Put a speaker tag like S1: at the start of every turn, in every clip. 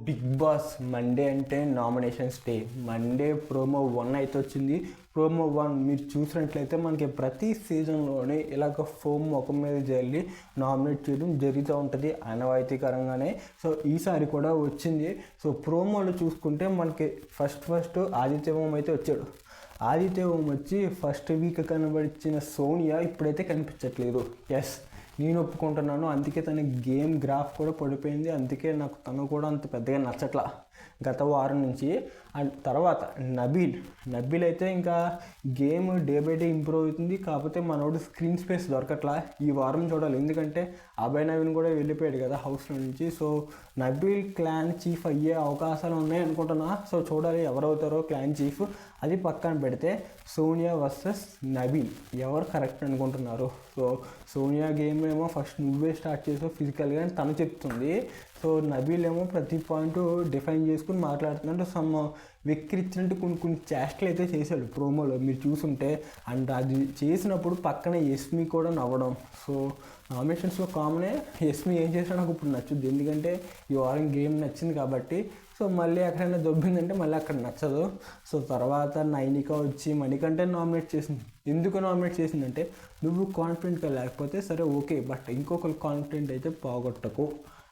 S1: Big boss Monday అంటే nominations day. Monday promo 1 అయితే వచ్చింది. ప్రోమో 1 మీరు చూసినట్లయితే మనకి ప్రతి సీజన్లోనే ఇలాగ ఫోమ్ ముఖం మీద జల్లి నామినేట్ చేయడం జరుగుతూ ఉంటుంది అనవాయితీకరంగానే. సో ఈసారి కూడా వచ్చింది. సో ప్రోమోలు చూసుకుంటే మనకి ఫస్ట్ ఆదిత్య ఓం అయితే వచ్చాడు. ఆదిత్య ఓం వచ్చి ఫస్ట్ వీక్ కనబడిచిన సోనియా ఇప్పుడైతే కనిపించట్లేదు. ఎస్, నేను ఒప్పుకుంటున్నాను. అందుకే తన గేమ్ గ్రాఫ్ కూడా పడిపోయింది. అందుకే నాకు తను కూడా అంత పెద్దగా నచ్చట్లా గత వారం నుంచి. అండ్ తర్వాత నబీల్ అయితే ఇంకా game day by day improve అవుతుంది. కాకపోతే మనోడు స్క్రీన్ స్పేస్ దొరకట్లా. ఈ వారం చూడాలి, ఎందుకంటే అభయ్ నవీన్ కూడా వెళ్ళిపోయాడు కదా హౌస్ నుంచి. సో నబీల్ క్లాన్ చీఫ్ అయ్యే అవకాశాలు ఉన్నాయి అనుకుంటున్నా. సో చూడాలి ఎవరవుతారో క్లాన్ చీఫ్. అది పక్కన పెడితే సోనియా వర్సెస్ నబీల్ ఎవరు కరెక్ట్ అనుకుంటున్నారు? సో సోనియా గేమ్ ఏమో ఫస్ట్ నువ్వే స్టార్ట్ చేసావు ఫిజికల్గా అని తను చెప్తుంది. సో నబీల్ ఏమో ప్రతి పాయింట్ డిఫైన్ చేసుకుని మాట్లాడుతున్నాడు. సమ్ వెక్కిరిచ్చినట్టు కొన్ని చేష్టలు అయితే చేశాడు ప్రోమోలో మీరు చూసుంటే. అండ్ అది చేసినప్పుడు పక్కన యస్మి కూడా నవ్వడం. సో నామినేషన్స్లో కామనే. యస్మి ఏం చేసినా నాకు ఇప్పుడు నచ్చుద్ది, ఎందుకంటే ఈ వారం గేమ్ నచ్చింది కాబట్టి. సో మళ్ళీ ఎక్కడైనా దొబ్బిందంటే మళ్ళీ అక్కడ నచ్చదు. సో తర్వాత నైనిక వచ్చి మణికంటే నామినేట్ చేసింది. ఎందుకు నామినేట్ చేసిందంటే, నువ్వు కాన్ఫిడెంట్గా లేకపోతే సరే ఓకే, బట్ ఇంకొకరు కాన్ఫిడెంట్ అయితే పోగొట్టకు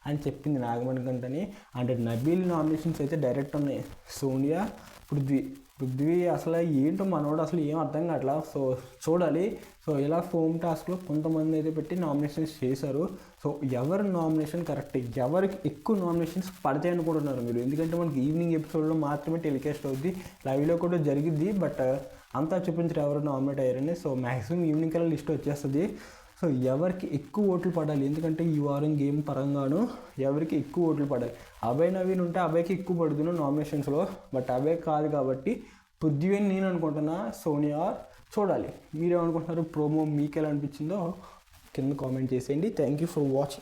S1: అని చెప్పింది నాగమణికంటని. అంటే నబీల్ నామినేషన్స్ అయితే డైరెక్ట్ ఉన్నాయి. సోనియా, పృథ్వీ అసలు ఏంటో మనోడు అసలు ఏం అర్థం కావట్లా. సో చూడాలి. సో ఇలా ఫోమ్ టాస్క్లో కొంతమంది అయితే పెట్టి నామినేషన్స్ చేశారు. సో ఎవరి నామినేషన్ కరెక్ట్, ఎవరికి ఎక్కువ నామినేషన్స్ పడతాయి అనుకుంటున్నారు మీరు? ఎందుకంటే మనకి ఈవినింగ్ ఎపిసోడ్లో మాత్రమే టెలికాస్ట్ అవుద్ది, లైవ్లో కూడా జరిగిద్ది, బట్ అంతా చూపించారు ఎవరు నామినేట్ అయ్యారని. సో మ్యాక్సిమం ఈవినింగ్ కల్లా లిస్ట్ వచ్చేస్తుంది. సో ఎవరికి ఎక్కువ ఓట్లు పడాలి, ఎందుకంటే ఈ వారం గేమ్ పరంగాను ఎవరికి ఎక్కువ ఓట్లు పడాలి. అభయ్ నవీన్ ఉంటే అభయ్కి ఎక్కువ పడుతున్నాను నామినేషన్స్లో, బట్ అభయ్ కాదు కాబట్టి పృథ్వీ అని నేను అనుకుంటున్నా. సోనియా చూడాలి. మీరేమనుకుంటున్నారు? ప్రోమో మీకు ఎలా అనిపించిందో కింద కామెంట్ చేసేయండి. Thank you for watching.